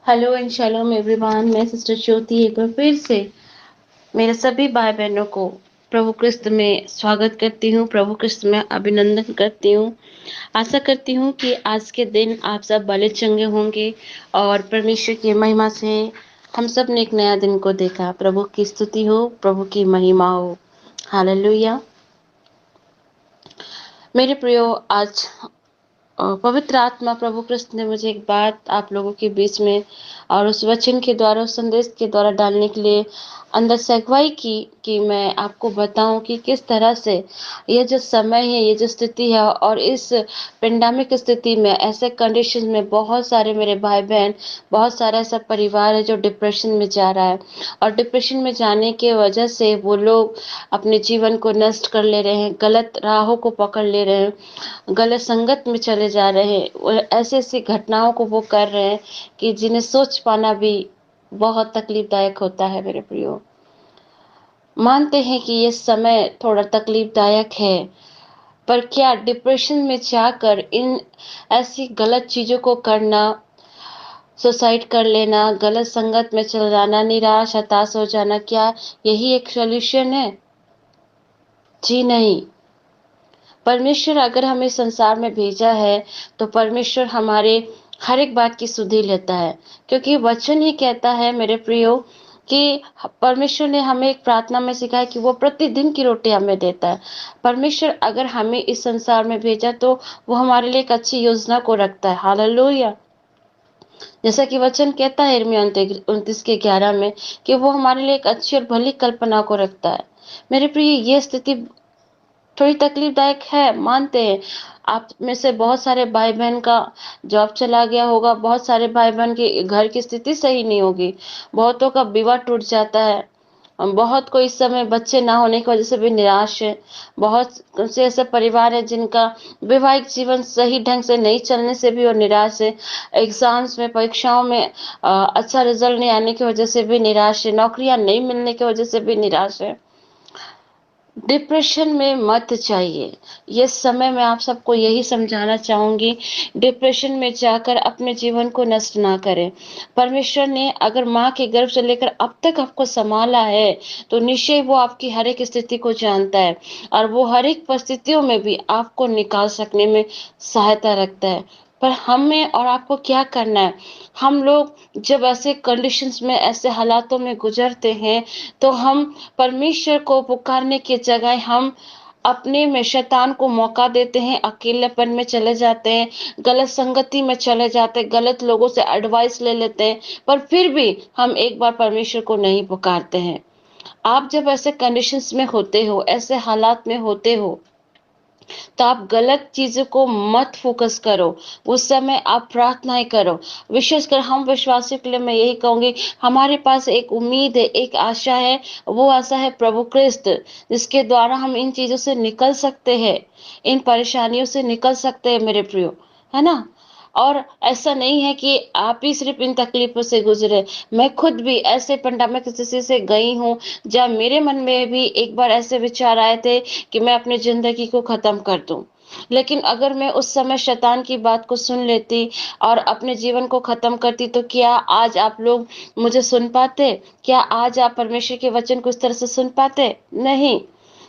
Hello and shalom everyone. मैं sister ज्योति एक बार फिर से मेरे सभी भाई बहनों को प्रभु क्रिस्त में स्वागत करती हूँ, प्रभु क्रिस्त में अभिनंदन करती हूँ। आशा करती हूँ कि आज के दिन आप सब भले चंगे होंगे और परमेश्वर की महिमा से हम सब ने एक नया दिन को देखा। प्रभु की स्तुति हो, प्रभु की महिमा हो। हालेलुया। मेरे प्रियो, आज पवित्र आत्मा प्रभु कृष्ण ने मुझे एक बात आप लोगों के बीच में और उस वचन के द्वारा, उस संदेश के द्वारा डालने के लिए अंदर से अगुवाई की कि मैं आपको बताऊं कि किस तरह से ये जो समय है, ये जो स्थिति है, और इस पेंडेमिक स्थिति में, ऐसे कंडीशन में बहुत सारे मेरे भाई बहन, बहुत सारा ऐसा परिवार है जो डिप्रेशन में जा रहा है। और डिप्रेशन में जाने के वजह से वो लोग अपने जीवन को नष्ट कर ले रहे हैं, गलत राहों को पकड़ ले रहे हैं, गलत संगत में चले जा रहे हैं। ऐसी ऐसी घटनाओं को वो कर रहे हैं कि जिन्हें सोच पाना भी बहुत तकलीफदायक होता है। मेरे प्रियो, मानते हैं कि ये समय थोड़ा तकलीफदायक है, पर क्या डिप्रेशन में जाकर इन ऐसी गलत चीजों को करना, सुसाइड कर लेना, गलत संगत में चल जाना, निराश हताश हो जाना, क्या यही एक सॉल्यूशन है? जी नहीं। परमेश्वर अगर हमें संसार में भेजा है तो परमेश्वर हमारे हर एक बात की सुधि लेता है, क्योंकि वचन ही कहता है मेरे प्रियो कि परमेश्वर ने हमें एक प्रार्थना में सिखाया कि वो प्रतिदिन की रोटी हमें देता है। परमेश्वर अगर हमें इस संसार में भेजा तो वो हमारे लिए एक अच्छी योजना को रखता है। हालेलुया। जैसा कि वचन कहता है यिर्मयाह 29:11 में कि वो हमारे लिए एक अच्छी और भली कल्पना को रखता है। मेरे प्रिय, ये स्थिति थोड़ी तकलीफदायक है, मानते हैं। आप में से बहुत सारे भाई बहन का जॉब चला गया होगा, बहुत सारे भाई बहन के घर की स्थिति सही नहीं होगी, बहुतों का विवाह टूट जाता है, बहुत को इस समय बच्चे ना होने की वजह से भी निराश है। बहुत से ऐसे परिवार है जिनका वैवाहिक जीवन सही ढंग से नहीं चलने से भी वो निराश है। एग्जाम्स में, परीक्षाओं में अच्छा रिजल्ट नहीं आने की वजह से भी निराश है। नौकरियां नहीं मिलने की वजह से भी निराश है। डिप्रेशन में मत जाइए। ये समय मैं आप सबको यही समझाना चाहूंगी, डिप्रेशन में जाकर अपने जीवन को नष्ट ना करें। परमेश्वर ने अगर माँ के गर्भ से लेकर अब तक आपको संभाला है तो निश्चय वो आपकी हर एक स्थिति को जानता है, और वो हर एक परिस्थितियों में भी आपको निकाल सकने में सहायता रखता है। पर हमें और आपको क्या करना है? हम लोग जब ऐसे कंडीशंस में, ऐसे हालातों में गुजरते हैं तो हम परमेश्वर को पुकारने की जगह हम अपने में शैतान को मौका देते हैं, अकेलेपन में चले जाते हैं, गलत संगति में चले जाते हैं, गलत लोगों से एडवाइस ले लेते हैं, पर फिर भी हम एक बार परमेश्वर को नहीं पुकारते हैं। आप जब ऐसे कंडीशंस में होते हो, ऐसे हालात में होते हो, तो आप गलत चीजों को मत फोकस करो। उस समय आप प्रार्थनाएं करो। विशेषकर हम विश्वासियों के लिए मैं यही कहूंगी, हमारे पास एक उम्मीद है, एक आशा है। वो आशा है प्रभु क्रिस्त, जिसके द्वारा हम इन चीजों से निकल सकते हैं, इन परेशानियों से निकल सकते हैं मेरे प्रियो, है ना? और ऐसा नहीं है कि आप ही सिर्फ इन तकलीफों से गुजरे। मैं खुद भी ऐसे पेंडेमिक स्थिति से गई हूँ, जब मेरे मन में भी एक बार ऐसे विचार आए थे कि मैं अपनी जिंदगी को खत्म कर दूं। लेकिन अगर मैं उस समय शैतान की बात को सुन लेती और अपने जीवन को खत्म करती, तो क्या आज आप लोग मुझे सुन पाते? क्या आज आप परमेश्वर के वचन को इस तरह से सुन पाते? नहीं।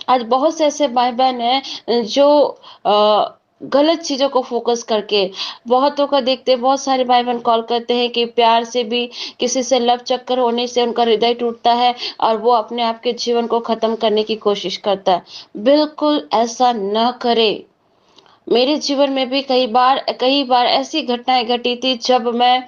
आज बहुत से ऐसे भाई बहन हैं जो गलत चीजों को फोकस करके, बहुतों का देखते हैं, बहुत सारे भाई बहन कॉल करते हैं कि प्यार से भी किसी से लव चक्कर होने से उनका हृदय टूटता है और वो अपने आप के जीवन को खत्म करने की कोशिश करता है। बिल्कुल ऐसा न करे। मेरे जीवन में भी कई बार ऐसी घटनाएं घटी थी जब मैं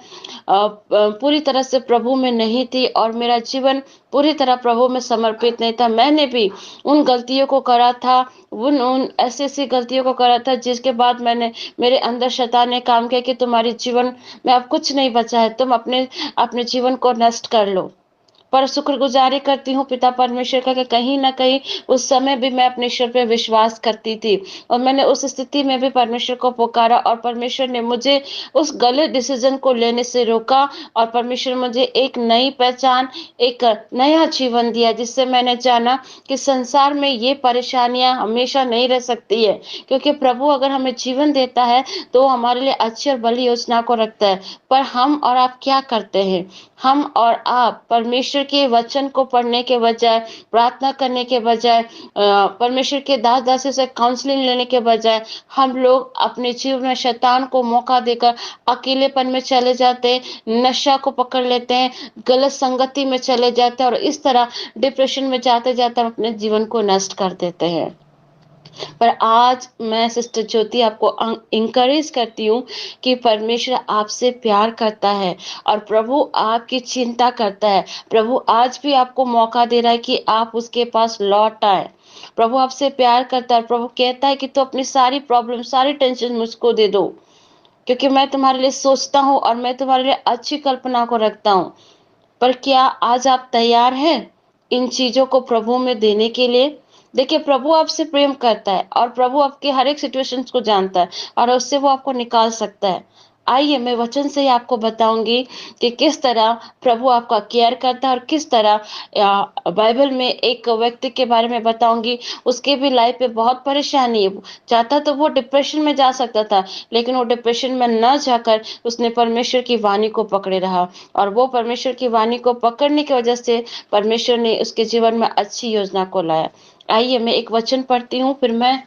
पूरी तरह से प्रभु में नहीं थी और मेरा जीवन पूरी तरह प्रभु में समर्पित नहीं था। मैंने भी उन गलतियों को करा था, उन उन ऐसी ऐसी गलतियों को करा था जिसके बाद मैंने, मेरे अंदर शैतान ने काम किया कि तुम्हारे जीवन में अब कुछ नहीं बचा है, तुम अपने अपने जीवन को नष्ट कर लो। पर शुक्रगुजारी करती हूँ पिता परमेश्वर का कि कहीं न कहीं उस समय भी मैं अपने ईश्वर पे विश्वास करती थी और मैंने उस स्थिति में भी परमेश्वर को पुकारा और परमेश्वर ने मुझे उस गलत डिसीज़न को लेने से रोका और परमेश्वर मुझे एक नई पहचान, एक नया जीवन दिया, जिससे मैंने जाना कि संसार में ये परेशानियाँ हमेशा नहीं रह सकती है, क्योंकि प्रभु अगर हमें जीवन देता है तो वो हमारे लिए अच्छी और भली योजना को रखता है। पर हम और आप क्या करते हैं? हम और आप परमेश्वर के वचन को पढ़ने के बजाय, प्रार्थना करने के बजाय, परमेश्वर के दास-दासी से काउंसलिंग लेने के बजाय, हम लोग अपने जीवन में शैतान को मौका देकर अकेलेपन में चले जाते हैं, नशा को पकड़ लेते हैं, गलत संगति में चले जाते हैं और इस तरह डिप्रेशन में जाते-जाते हम अपने जीवन को नष्ट कर देते हैं। पर आज मैं सिस्टर ज्योति आपको इंकरेज करती हूँ कि परमेश्वर आपसे प्यार करता है और प्रभु आपकी चिंता करता है। प्रभु आज भी आपको मौका दे रहा है कि आप उसके पास लौट आए। प्रभु आपसे प्यार करता है। प्रभु कहता है कि तू अपनी सारी प्रॉब्लम, सारी टेंशन मुझको दे दो, क्योंकि मैं तुम्हारे लिए सोचता हूँ और मैं तुम्हारे लिए अच्छी कल्पना को रखता हूँ। पर क्या आज आप तैयार हैं इन चीजों को प्रभु में देने के लिए? देखिए, प्रभु आपसे प्रेम करता है और प्रभु आपके हर एक सिचुएशंस को जानता है और उससे वो आपको निकाल सकता है। आइए मैं वचन से ही आपको बताऊंगी कि किस तरह प्रभु आपका केयर करता है और किस तरह बाइबल में एक व्यक्ति के बारे में बताऊंगी। उसके भी लाइफ में बहुत परेशानी है। चाहता तो वो डिप्रेशन में जा सकता था, लेकिन वो डिप्रेशन में न जाकर उसने परमेश्वर की वाणी को पकड़े रहा और वो परमेश्वर की वाणी को पकड़ने की वजह से परमेश्वर ने उसके जीवन में अच्छी योजना को लाया। आइए मैं एक वचन पढ़ती हूँ, फिर मैं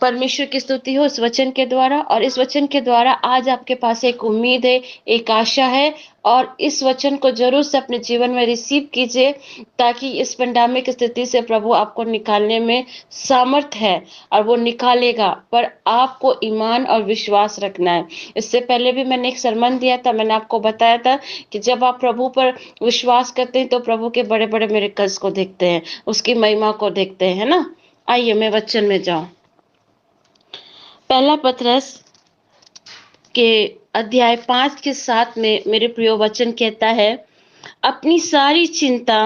परमेश्वर की स्तुति हो इस वचन के द्वारा। और इस वचन के द्वारा आज आपके पास एक उम्मीद है, एक आशा है और इस वचन को जरूर से अपने जीवन में रिसीव कीजिए, ताकि इस पेंडेमिक स्थिति से प्रभु आपको निकालने में सामर्थ है और वो निकालेगा। पर आपको ईमान और विश्वास रखना है। इससे पहले भी मैंने एक सरमन दिया था, मैंने आपको बताया था कि जब आप प्रभु पर विश्वास करते हैं तो प्रभु के बड़े बड़े मिरेकल्स को देखते हैं, उसकी महिमा को देखते हैं, है ना। आइए मैं वचन में जाऊं। पहला पतरस के अध्याय 5 के 7 में मेरे प्रिय वचन कहता है, अपनी सारी चिंता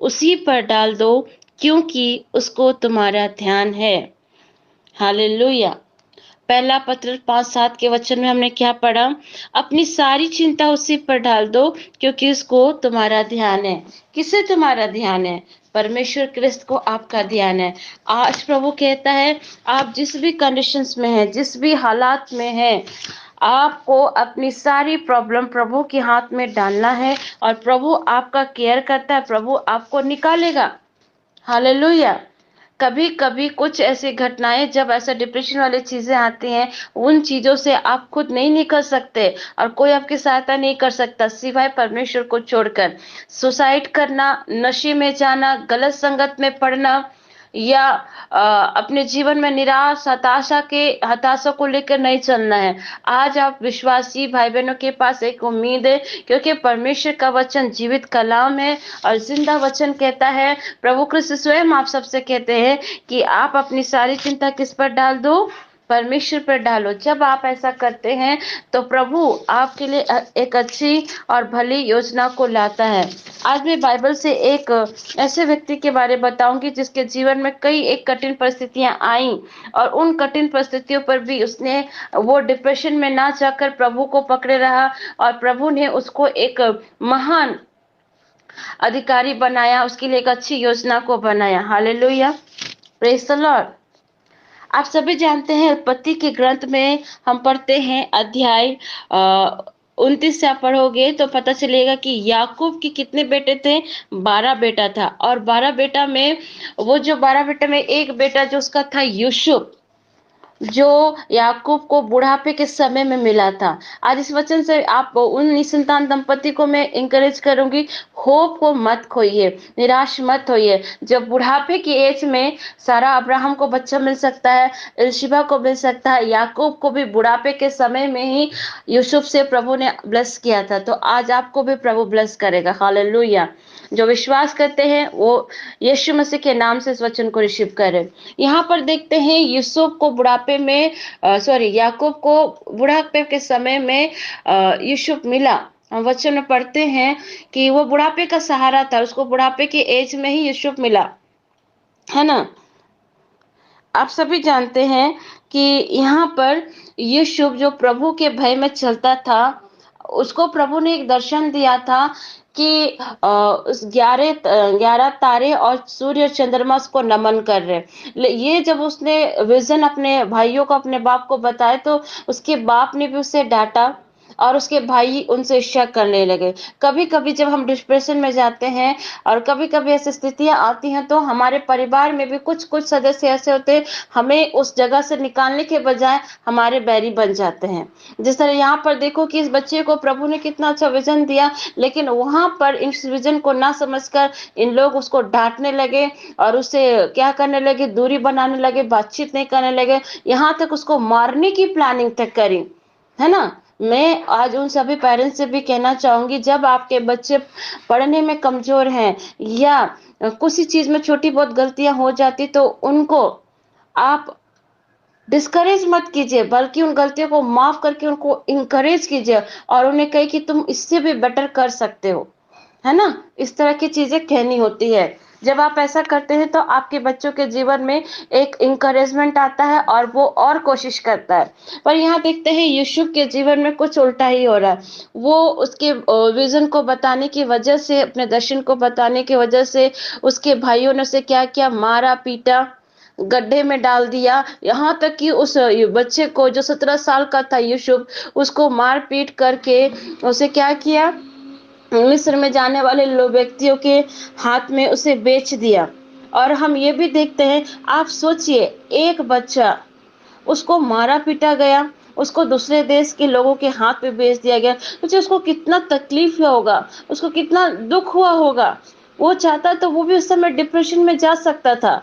उसी पर डाल दो, क्योंकि उसको तुम्हारा ध्यान है। हालेलुया। पहला पत्र 5-7 के वचन में हमने क्या पढ़ा? अपनी सारी चिंता उसी पर डाल दो, क्योंकि उसको तुम्हारा ध्यान है। किसे तुम्हारा ध्यान है? परमेश्वर क्रिस्त को आपका ध्यान है। आज प्रभु कहता है, आप जिस भी कंडीशंस में हैं, जिस भी हालात में हैं, आपको अपनी सारी प्रॉब्लम प्रभु के हाथ में डालना है और प्रभु आपका केयर करता है। प्रभु आपको निकालेगा। हालेलुया। कभी कभी कुछ ऐसी घटनाएं, जब ऐसा डिप्रेशन वाली चीजें आती हैं, उन चीजों से आप खुद नहीं निकल सकते और कोई आपकी सहायता नहीं कर सकता सिवाय परमेश्वर को छोड़कर। सुसाइड करना, नशे में जाना, गलत संगत में पड़ना या अपने जीवन में निराश, हताशा को लेकर नहीं चलना है। आज आप विश्वासी भाई बहनों के पास एक उम्मीद है, क्योंकि परमेश्वर का वचन जीवित कलाम है और जिंदा वचन कहता है। प्रभु कृष्ण स्वयं आप सबसे कहते हैं कि आप अपनी सारी चिंता किस पर डाल दो? परमेश्वर पर डालो। जब आप ऐसा करते हैं तो प्रभु आपके लिए एक अच्छी और भली योजना को लाता है। आज मैं बाइबल से एक ऐसे व्यक्ति के बारे में बताऊंगी जिसके जीवन में कई एक कठिन परिस्थितियां आई और उन कठिन परिस्थितियों पर भी उसने, वो डिप्रेशन में ना जाकर प्रभु को पकड़े रहा और प्रभु ने उसको एक महान अधिकारी बनाया, उसके लिए एक अच्छी योजना को बनाया। Hallelujah, praise the Lord. आप सभी जानते हैं, उत्पत्ति के ग्रंथ में हम पढ़ते हैं अध्याय 29 से आप पढ़ोगे तो पता चलेगा कि याकूब के कितने बेटे थे? 12 बेटा था। और 12 बेटा में, वो जो 12 बेटा में एक बेटा जो उसका था यूसुफ, जो याकूब को बुढ़ापे के समय में मिला था। आज इस वचन से आप उन निसंतान दंपति को मैं इंकरेज करूंगी, होप को मत खोइए, निराश मत होइए। जब बुढ़ापे की एज में सारा अब्राहम को बच्चा मिल सकता है, एलशिबा को मिल सकता है, याकूब को भी बुढ़ापे के समय में ही यूसुफ से प्रभु ने ब्लेस किया था। तो आज आपको भी प्रभु ब्लेस करेगा। हालेलुया। जो विश्वास करते हैं वो यीशु मसीह के नाम से इस वचन को रिसीव करें। यहाँ पर देखते हैं यूसुफ को बुढ़ापे में, याकूब को बुढ़ापे के समय में यूसुफ मिला। हम वचन में पढ़ते हैं कि वो बुढ़ापे का सहारा था, उसको बुढ़ापे की एज में ही यूसुफ मिला, है ना? आप सभी जानते हैं कि यहाँ पर यूसुफ जो प्रभु के भय में चलता था, उसको प्रभु ने एक दर्शन दिया था कि उस 11 तारे और सूर्य और चंद्रमा उसको नमन कर रहे। ये जब उसने विजन अपने भाइयों को, अपने बाप को बताया, तो उसके बाप ने भी उसे डांटा और उसके भाई उनसे शक करने लगे। कभी कभी जब हम डिप्रेशन में जाते हैं और कभी कभी ऐसी स्थितियां आती हैं, तो हमारे परिवार में भी कुछ कुछ सदस्य ऐसे होते हैं, हमें उस जगह से निकालने के बजाय हमारे बैरी बन जाते हैं। जिस तरह यहाँ पर देखो कि इस बच्चे को प्रभु ने कितना अच्छा विजन दिया, लेकिन वहां पर इस विजन को ना समझकर इन लोग उसको डांटने लगे और उसे क्या करने लगे, दूरी बनाने लगे, बातचीत नहीं करने लगे, यहाँ तक उसको मारने की प्लानिंग तक करी, है ना? मैं आज उन सभी पेरेंट्स से भी कहना चाहूंगी, जब आपके बच्चे पढ़ने में कमजोर हैं या किसी चीज में छोटी बहुत गलतियां हो जाती, तो उनको आप डिस्करेज मत कीजिए, बल्कि उन गलतियों को माफ करके उनको इंकरेज कीजिए और उन्हें कहे कि तुम इससे भी बेटर कर सकते हो, है ना? इस तरह की चीजें कहनी होती है। जब आप ऐसा करते हैं तो आपके बच्चों के जीवन में एक इंकरेजमेंट आता है और वो और कोशिश करता है। पर यहाँ देखते हैं यूसुफ के जीवन में कुछ उल्टा ही हो रहा है। वो उसके विजन को बताने की वजह से, अपने दर्शन को बताने की वजह से उसके भाइयों ने उसे क्या किया, मारा पीटा, गड्ढे में डाल दिया। यहाँ तक कि उस बच्चे को जो 17 साल का था यूसुफ, उसको मार पीट करके उसे क्या किया, मिस्र में जाने वाले लोग व्यक्तियों के हाथ में उसे बेच दिया। और हम ये भी देखते हैं, आप सोचिए, एक बच्चा, उसको मारा पीटा गया, उसको दूसरे देश के लोगों के हाथ में बेच दिया गया, सोचिए उसको कितना तकलीफ हुआ होगा, उसको कितना दुख हुआ होगा। वो चाहता तो वो भी उस समय डिप्रेशन में जा सकता था,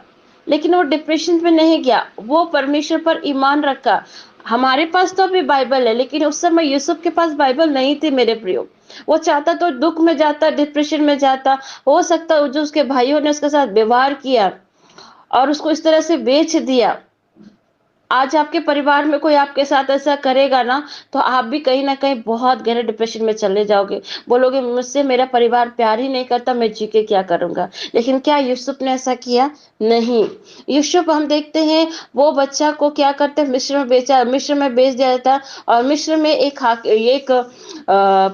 लेकिन वो डिप्रेशन में नहीं गया, वो परमेश्वर पर ईमान रखा। हमारे पास तो अभी बाइबल है, लेकिन उस समय यूसुफ के पास बाइबल नहीं थी मेरे प्रियो। वो चाहता तो दुख में जाता, डिप्रेशन में जाता। हो सकता है जो उसके भाइयों ने उसके साथ व्यवहार किया और उसको इस तरह से बेच दिया, आज आपके परिवार में कोई आपके साथ ऐसा करेगा ना, तो आप भी कहीं ना कहीं बहुत गहरे डिप्रेशन में चले जाओगे। बोलोगे मुझसे मेरा परिवार प्यार ही नहीं करता, मैं जी के क्या करूंगा। लेकिन क्या यूसुफ ने ऐसा किया? नहीं। यूसुफ, हम देखते हैं, वो बच्चा को क्या करते हैं, मिस्र में बेचा, मिस्र में बेच दिया जाता है। और मिस्र में एक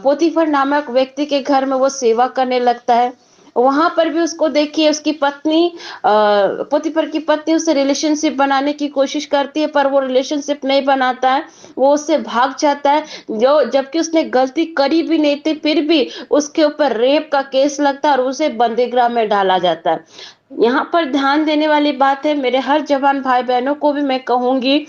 पोतीफर नामक व्यक्ति के घर में वो सेवा करने लगता है। वहां पर भी उसको देखिए, उसकी पत्नी, पोतीफर की पत्नी उससे रिलेशनशिप बनाने की कोशिश करती है, पर वो रिलेशनशिप नहीं बनाता है, वो उससे भाग जाता है। जो जबकि उसने गलती करी भी नहीं थी, फिर भी उसके ऊपर रेप का केस लगता है और उसे बंदीगृह में डाला जाता है। यहाँ पर ध्यान देने वाली बात है, मेरे हर जवान भाई बहनों को भी मैं कहूंगी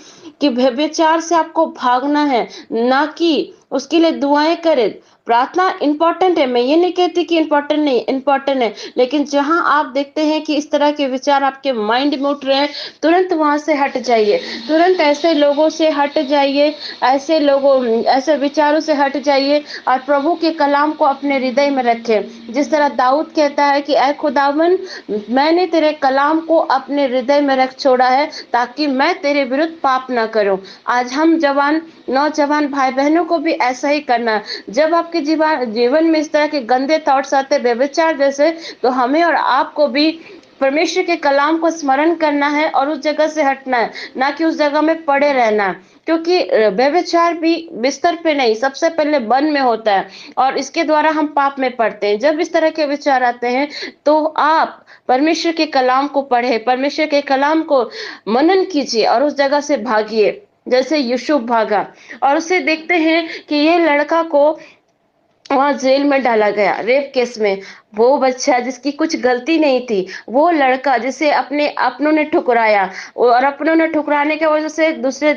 कि व्यभिचार से आपको भागना है, ना कि उसके लिए दुआएं करें। प्रार्थना इंपॉर्टेंट है, मैं ये नहीं कहती कि इंपॉर्टेंट नहीं, इंपॉर्टेंट है, लेकिन जहां आप देखते हैं कि इस तरह के विचार आपके माइंड में उठ रहे हैं, तुरंत वहां से हट जाइए, तुरंत ऐसे लोगों से हट जाइए, ऐसे विचारों से हट जाइए और प्रभु के कलाम को अपने हृदय में रखें। जिस तरह दाऊद कहता है कि ऐ खुदावन, मैंने तेरे कलाम को अपने हृदय में रख छोड़ा है, ताकि मैं तेरे विरुद्ध पाप ना करूं। आज हम नौजवान भाई बहनों को भी ऐसा ही करना है। जब आपके जीवन में इस तरह के गंदे थॉट्स आते हैं, व्यभिचार जैसे, तो हमें और आपको भी परमेश्वर के कलाम को स्मरण करना है और उस जगह से हटना है, ना कि उस जगह में पड़े रहना है। क्योंकि व्यभिचार भी बिस्तर पे नहीं, सबसे पहले मन में होता है और इसके द्वारा हम पाप में पड़ते हैं। जब इस तरह के विचार आते हैं, तो आप परमेश्वर के कलाम को पढ़े, परमेश्वर के कलाम को मनन कीजिए और उस जगह से भागिए, जैसे यूसुफ भागा। और उसे देखते हैं कि ये लड़का को वहां जेल में डाला गया, रेप केस में। वो बच्चा जिसकी कुछ गलती नहीं थी, वो लड़का जिसे अपने अपनों ने ठुकराया और अपनों ने ठुकराने की वजह से दूसरे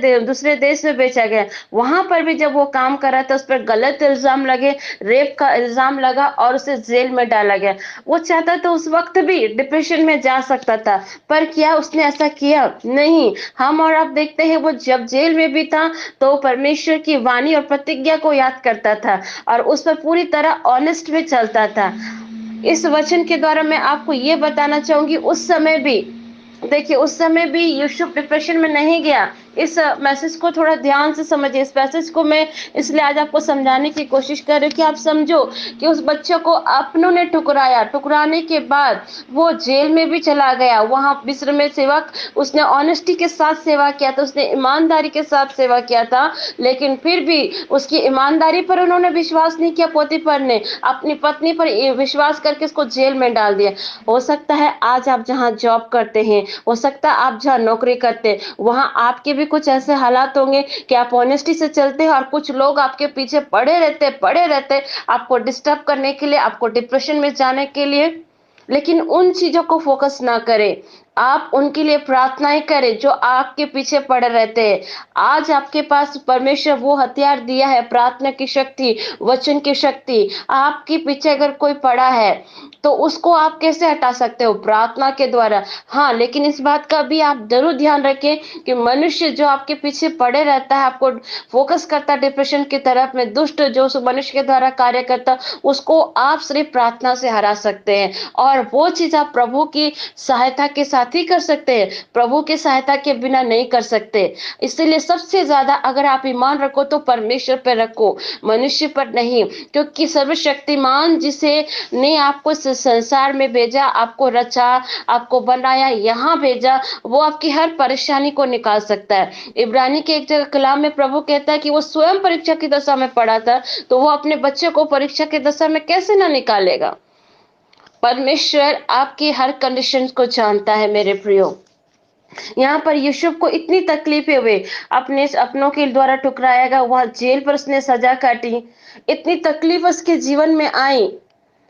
देश में बेचा गया। वहां पर भी जब वो काम कर रहा था, उस पर गलत इल्जाम लगे, रेप का इल्जाम लगा और उसे जेल में डाला गया। वो चाहता तो उस वक्त भी डिप्रेशन में जा सकता था, पर क्या उसने ऐसा किया? नहीं। हम और आप देखते हैं, वो जब जेल में भी था, तो परमेश्वर की वाणी और प्रतिज्ञा को याद करता था और उस पर पूरी तरह ऑनेस्ट में चलता था। इस वचन के द्वारा मैं आपको ये बताना चाहूंगी, उस समय भी देखिए, उस समय भी यूसुफ डिप्रेशन में नहीं गया, इस मैसेज को थोड़ा ध्यान से समझिए। इस मैसेज को मैं इसलिए आज आपको समझाने की कोशिश कर रही हूँ कि आप समझो कि उस बच्चे को अपनों ने ठुकराया, ठुकराने के बाद वो जेल में भी चला गया। वहाँ मिस्र में सेवक, उसने ऑनेस्टी के साथ सेवा किया था, उसने ईमानदारी के साथ सेवा किया था, लेकिन फिर भी उसकी ईमानदारी पर उन्होंने विश्वास नहीं किया। पोतीफर ने अपनी पत्नी पर विश्वास करके उसको जेल में डाल दिया। हो सकता है आज आप जहाँ जॉब करते हैं, हो सकता है आप जहाँ नौकरी करते हैं, वहाँ आपके भी कुछ ऐसे हालात होंगे कि आप ऑनेस्टी से चलते हैं और कुछ लोग आपके पीछे पड़े रहते आपको डिस्टर्ब करने के लिए, आपको डिप्रेशन में जाने के लिए। लेकिन उन चीजों को फोकस ना करें, आप उनके लिए प्रार्थनाएं करें जो आपके पीछे पड़े रहते हैं। आज आपके पास परमेश्वर वो हथियार दिया है, प्रार्थना की शक्ति, वचन की शक्ति। आपके पीछे अगर कोई पड़ा है तो उसको आप कैसे हटा सकते हो? प्रार्थना के द्वारा। हाँ, लेकिन इस बात का भी आप जरूर ध्यान रखें कि मनुष्य जो आपके पीछे पड़े रहता है, आपको फोकस करता है डिप्रेशन की तरफ में, दुष्ट जो उस मनुष्य के द्वारा कार्य करता, उसको आप सिर्फ प्रार्थना से हरा सकते हैं। और वो चीज आप प्रभु की सहायता के साथ ही कर सकते हैं, प्रभु की सहायता के बिना नहीं कर सकते। इसीलिए सबसे ज्यादा अगर आप ईमान रखो तो परमेश्वर पर रखो, मनुष्य पर नहीं। क्योंकि सर्वशक्तिमान जिसे ने आपको इस संसार में भेजा, आपको रचा, आपको बनाया, यहाँ भेजा, वो आपकी हर परेशानी को निकाल सकता है। इब्रानी के एक जगह कलाम में प्रभु कहता है कि वो स्वयं परीक्षा की दशा में पड़ा था, तो वो अपने बच्चे को परीक्षा की दशा में कैसे ना निकालेगा? परमेश्वर आपकी हर कंडीशन को जानता है मेरे प्रियो। यहाँ पर यूसुफ को इतनी तकलीफें हुई, अपने अपनों के द्वारा ठुकराया गया, वहां जेल पर उसने सजा काटी, इतनी तकलीफ उसके जीवन में आई।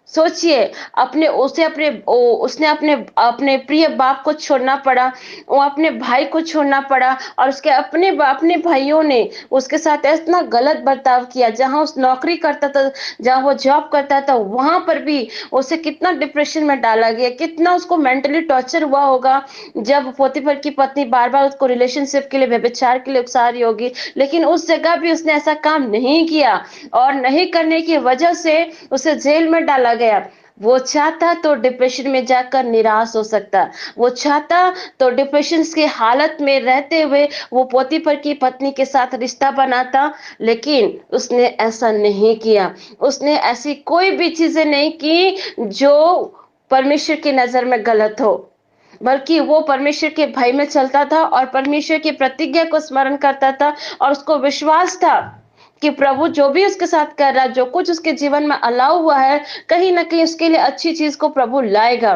सोचिए, अपने उसे अपने उसने अपने अपने प्रिय बाप को छोड़ना पड़ा, वो अपने भाई को छोड़ना पड़ा, और उसके अपने भाइयों ने उसके साथ इतना गलत बर्ताव किया। जहां उस नौकरी करता था, जहां वो जॉब करता था, वहां पर भी उसे कितना डिप्रेशन में डाला गया, कितना उसको मेंटली टॉर्चर हुआ होगा। जब पोतीफर की पत्नी बार बार उसको रिलेशनशिप के लिए, व्यभिचार के लिए उकसा रही होगी, लेकिन उस जगह भी उसने ऐसा काम नहीं किया, और नहीं करने की वजह से उसे जेल में डाला गया। वो चाहता तो डिप्रेशन में जाकर निराश हो सकता, वो चाहता तो डिप्रेशन की हालत में रहते हुए वो पोतीफर की पत्नी के साथ रिश्ता बनाता, लेकिन उसने ऐसा नहीं किया। उसने ऐसी कोई भी चीजें नहीं की जो परमेश्वर की नजर में गलत हो, बल्कि वो परमेश्वर के भय में चलता था और परमेश्वर की प्रतिज्ञा को स्मरण करता था, और उसको विश्वास था कि प्रभु जो भी उसके साथ कर रहा है, जो कुछ उसके जीवन में अलाउ हुआ है, कहीं ना कहीं उसके लिए अच्छी चीज को प्रभु लाएगा।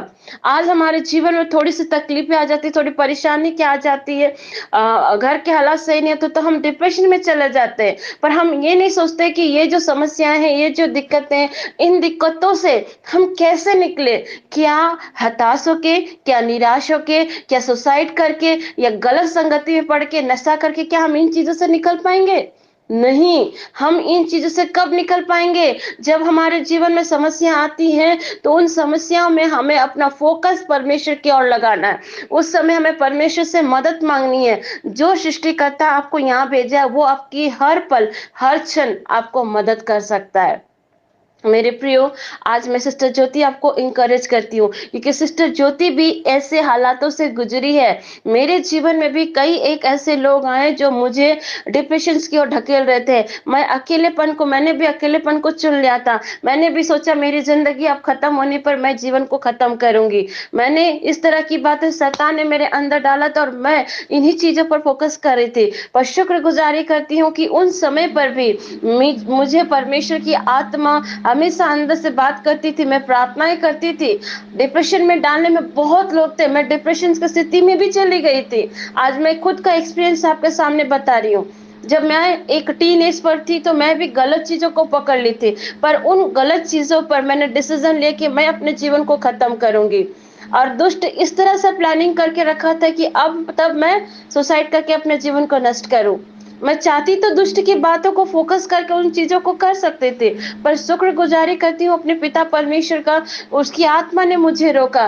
आज हमारे जीवन में थोड़ी सी तकलीफें आ जाती, थोड़ी परेशानी क्या आ जाती है, घर के हालात सही नहीं होते तो हम डिप्रेशन में चले जाते हैं। पर हम ये नहीं सोचते कि ये जो समस्याएं हैं, ये जो दिक्कतें हैं, इन दिक्कतों से हम कैसे निकले। क्या हताश होके, क्या निराश होके, क्या सुसाइड करके, या गलत संगति में पड़ के, नशा करके क्या हम इन चीजों से निकल पाएंगे? नहीं। हम इन चीजों से कब निकल पाएंगे? जब हमारे जीवन में समस्या आती हैं, तो उन समस्याओं में हमें अपना फोकस परमेश्वर की ओर लगाना है। उस समय हमें परमेश्वर से मदद मांगनी है। जो सृष्टिकर्ता आपको यहाँ भेजा है, वो आपकी हर पल, हर क्षण आपको मदद कर सकता है। मेरे प्रियो, आज मैं सिस्टर ज्योति आपको इंकरेज करती हूँ, क्योंकि सिस्टर ज्योति भी ऐसे हालातों से गुजरी है। मेरे जीवन में भी कई एक ऐसे लोग आए जो मुझे डिप्रेशन की ओर ढकेल रहे थे। मैंने भी अकेलेपन को चुन लिया था। मैंने भी सोचा मेरी जिंदगी अब खत्म होने पर मैं जीवन को खत्म करूंगी। मैंने इस तरह की बातें शैतान ने मेरे अंदर डाला था, और मैं इन्हीं चीजों पर फोकस कर रही थी। पर शुक्रगुजारी करती हूँ कि उन समय पर भी मुझे परमेश्वर की आत्मा हमेशा अंदर से बात करती थी, मैं प्रार्थनाएं करती थी। डिप्रेशन में डालने में बहुत लोग थे, मैं डिप्रेशन की स्थिति में भी चली गई थी। आज मैं खुद का एक्सपीरियंस आपके सामने बता रही हूँ। जब मैं एक टीन एज पर थी तो मैं भी गलत चीजों को पकड़ ली थी, पर उन गलत चीजों पर मैंने डिसीजन लेके मैं अपने जीवन को खत्म करूंगी। और दुष्ट इस तरह से प्लानिंग करके रखा था कि अब तब मैं सुसाइड करके अपने जीवन को नष्ट करूं। मैं चाहती तो दुष्ट की बातों को फोकस करके उन चीजों को कर सकते थे, पर शुक्रगुजारी करती हूँ अपने पिता परमेश्वर का, उसकी आत्मा ने मुझे रोका।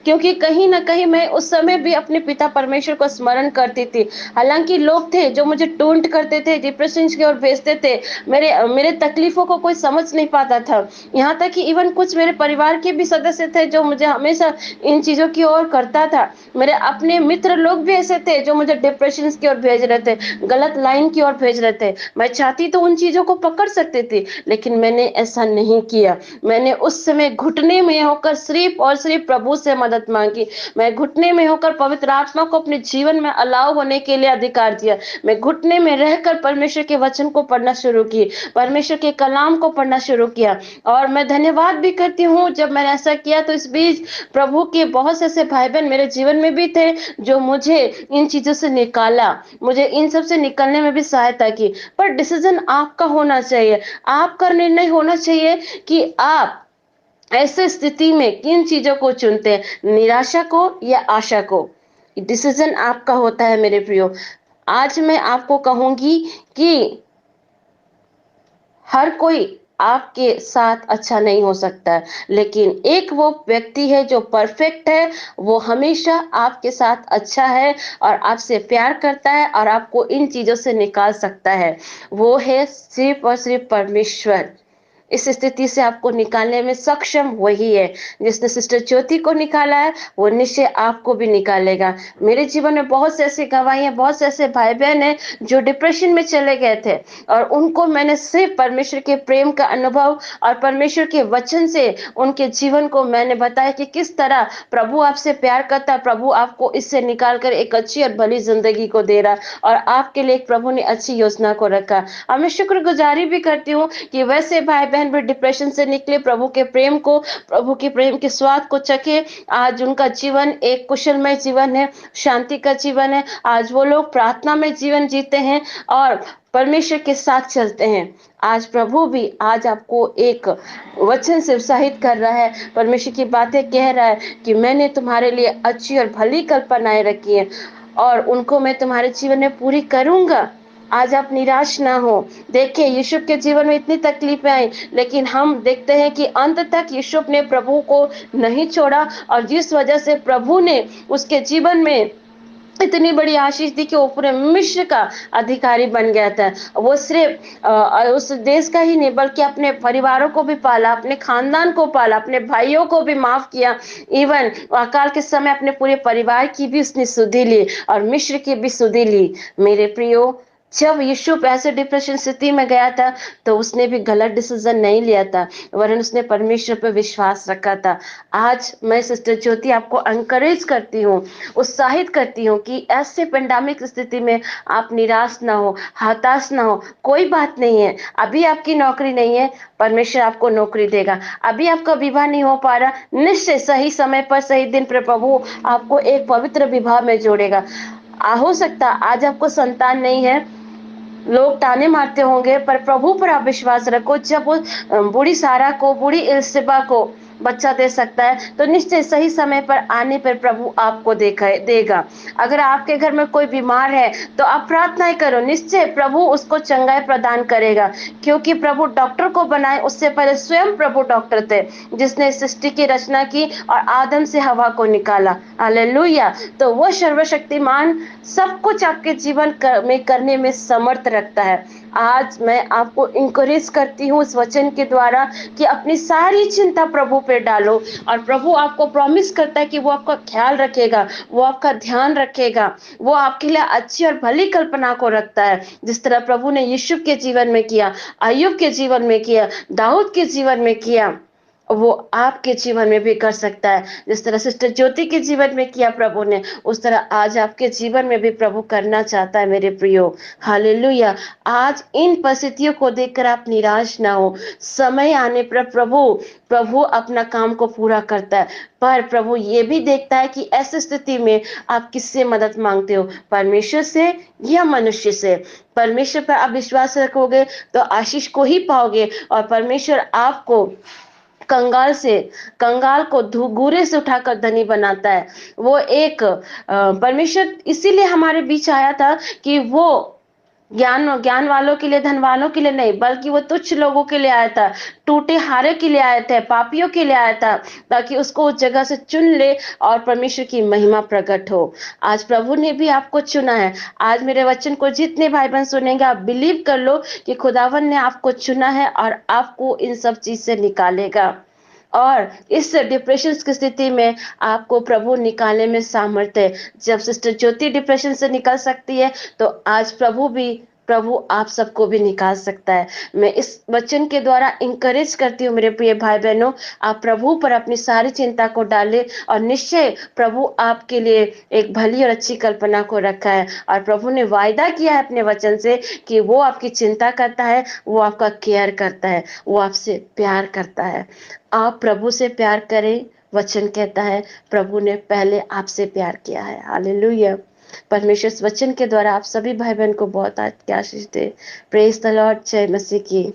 क्योंकि कहीं न कहीं मैं उस समय भी अपने पिता परमेश्वर को स्मरण करती थी। हालाँकि लोग थे जो मुझे टोंट करते थे, डिप्रेशन की ओर भेजते थे। मेरे तकलीफ़ों को कोई समझ नहीं पाता था। यहाँ तक कि इवन कुछ मेरे परिवार के भी सदस्य थे जो मुझे हमेशा इन चीज़ों की ओर करता था। मेरे अपने मित्र लोग भी ऐसे थे जो मुझे डिप्रेशन की ओर भेज रहे थे, गलत लाइन की ओर भेज रहे थे। मैं चाहती तो उन चीज़ों को पकड़ सकती थी, लेकिन मैंने ऐसा नहीं किया। मैंने उस समय घुटने में होकर सिर्फ़ और सिर्फ़ प्रभु से मदद माँगी। मैं घुटने में होकर पवित्र आत्मा को अपने जीवन में अलाउ होने के लिए अधिकार दिया। मैं घुटने में रहकर परमेश्वर के वचन को पढ़ना शुरू की, परमेश्वर के कलाम को पढ़ना शुरू किया। और मैं धन्यवाद भी करती हूँ जब मैंने ऐसा किया, तो इस बीच प्रभु के बहुत से ऐसे भाई-बहन मेरे जीवन में भी थे जो मुझे इन चीज़ों से निकाला, मुझे इन सब से निकलने में भी सहायता की। पर डिसीज़न आपका होना चाहिए, आपका निर्णय होना चाहिए कि आप ऐसे स्थिति में किन चीज़ों को चुनते हैं, निराशा को या आशा को? डिसीज़न आपका होता है मेरे प्रियो। आज मैं आपको कहूँगी कि हर कोई आपके साथ अच्छा नहीं हो सकता है, लेकिन एक वो व्यक्ति है जो परफेक्ट है, वो हमेशा आपके साथ अच्छा है और आपसे प्यार करता है और आपको इन चीज़ों से निकाल सकता है। वो है सिर्फ़ और सिर्फ़ परमेश्वर। इस स्थिति से आपको निकालने में सक्षम वही है। जिसने सिस्टर ज्योति को निकाला है, वो निश्चय आपको भी निकालेगा। मेरे जीवन में बहुत से ऐसी गवाहियाँ, बहुत से ऐसे भाई-बहन हैं जो डिप्रेशन में चले गए थे, और उनको मैंने सिर्फ़ परमेश्वर के प्रेम का अनुभव और परमेश्वर के वचन से उनके जीवन को मैंने बताया कि किस तरह प्रभु आपसे प्यार करता है, प्रभु आपको इससे निकाल कर एक अच्छी और भली ज़िंदगी को दे रहा है, और आपके लिए एक प्रभु ने अच्छी योजना को रखा। और मैं शुक्रगुज़ारी भी करती हूँ कि वैसे भाई-बहन भी डिप्रेशन से निकले, प्रभु के प्रेम को, प्रभु के प्रेम के स्वाद को चखे। आज उनका जीवन एक कुशलमय जीवन है, शांति का जीवन है। आज वो लोग प्रार्थना में जीवन जीते हैं और परमेश्वर के साथ चलते हैं। आज प्रभु भी आज आपको एक वचन से उत्साहित कर रहा है, परमेश्वर की बातें कह रहा है कि मैंने तुम्हारे लिए अच्छी और भली कल्पनाएँ रखी हैं और उनको मैं तुम्हारे जीवन में पूरी करूँगा। आज आप निराश ना हो। देखिए, यूसुफ के जीवन में इतनी तकलीफें आई, लेकिन हम देखते हैं कि अंत तक यूसुफ ने प्रभु को नहीं छोड़ा, और जिस वजह से प्रभु ने उसके जीवन में इतनी बड़ी आशीष दी कि वो पूरे मिस्र का अधिकारी बन गया था। वो सिर्फ उस देश का ही नहीं, बल्कि अपने परिवारों को भी पाला, अपने खानदान को पाला, अपने भाइयों को भी माफ किया। इवन अकाल के समय अपने पूरे परिवार की भी उसने सुधि ली और मिस्र की भी सुधि ली। मेरे प्रियो, जब यूसुफ ऐसे डिप्रेशन स्थिति में गया था, तो उसने भी गलत डिसीजन नहीं लिया था, वरन उसने परमेश्वर पर विश्वास रखा था। आज मैं सिस्टर ज्योति आपको एनकरेज करती हूँ, उत्साहित करती हूँ कि ऐसे पेंडेमिक स्थिति में आप निराश ना हो, हताश ना हो। कोई बात नहीं है, अभी आपकी नौकरी नहीं है, परमेश्वर आपको नौकरी देगा। अभी आपका विवाह नहीं हो पा रहा, निश्चय सही समय पर, सही दिन पर प्रभु आपको एक पवित्र विवाह में जोड़ेगा। हो सकता आज आपको संतान नहीं है, लोग ताने मारते होंगे, पर प्रभु पर आप विश्वास रखो। जब वो बूढ़ी सारा को, बूढ़ी इल्सिबा को बच्चा दे सकता है, तो निश्चय सही समय पर आने पर प्रभु आपको देगा। अगर आपके घर में कोई बीमार है, तो आप प्रार्थनाएं करो, निश्चय प्रभु उसको चंगाई प्रदान करेगा। क्योंकि प्रभु डॉक्टर को बनाए, उससे पहले स्वयं प्रभु डॉक्टर थे, जिसने सृष्टि की रचना की और आदम से हवा को निकाला। हालेलुया। तो वो सर्वशक्तिमान सब कुछ आपके जीवन में करने में समर्थ रखता है। आज मैं आपको इंकरेज करती हूँ इस वचन के द्वारा कि अपनी सारी चिंता प्रभु पे डालो, और प्रभु आपको प्रॉमिस करता है कि वो आपका ख्याल रखेगा, वो आपका ध्यान रखेगा, वो आपके लिए अच्छी और भली कल्पना को रखता है। जिस तरह प्रभु ने यूसुफ के जीवन में किया, अय्यूब के जीवन में किया, दाऊद के जीवन में किया, वो आपके जीवन में भी कर सकता है। जिस तरह सिस्टर ज्योति के जीवन में किया प्रभु ने, उस तरह आज आपके जीवन में भी प्रभु करना चाहता है मेरे प्रियो। हालेलुया। आज इन परिस्थितियों को देखकर आप निराश ना हो। समय आने पर प्रभु अपना काम को पूरा करता है, पर प्रभु ये भी देखता है कि ऐसी स्थिति में आप किससे मदद मांगते हो, परमेश्वर से या मनुष्य से। परमेश्वर पर आप विश्वास रखोगे तो आशीष को ही पाओगे, और परमेश्वर आपको कंगाल को घूरे से उठाकर धनी बनाता है। वो एक परमेश्वर इसीलिए हमारे बीच आया था कि वो ज्ञान ज्ञान वालों के लिए, धनवानों के लिए नहीं, बल्कि वो तुच्छ लोगों के लिए आया था, टूटे हारे के लिए आया था, पापियों के लिए आया था, ताकि उसको उस जगह से चुन ले और परमेश्वर की महिमा प्रकट हो। आज प्रभु ने भी आपको चुना है। आज मेरे वचन को जितने भाई बहन सुनेंगे, आप बिलीव कर लो कि खुदावन ने आपको चुना है और आपको इन सब चीज से निकालेगा। और इस डिप्रेशन की स्थिति में आपको प्रभु निकालने में सामर्थ्य है। जब सिस्टर ज्योति डिप्रेशन से निकल सकती है, तो आज प्रभु आप सबको भी निकाल सकता है। मैं इस वचन के द्वारा इंकरेज करती हूँ मेरे प्रिय भाई बहनों, आप प्रभु पर अपनी सारी चिंता को डालें, और निश्चय प्रभु आपके लिए एक भली और अच्छी कल्पना को रखा है। और प्रभु ने वायदा किया है अपने वचन से कि वो आपकी चिंता करता है, वो आपका केयर करता है, वो आपसे प्यार करता है। आप प्रभु से प्यार करें। वचन कहता है प्रभु ने पहले आपसे प्यार किया है। हालेलुया। परमेश्वर इस वचन के द्वारा आप सभी भाई बहन को बहुत आज की आशीष दे। Praise the Lord. जय मसीह की।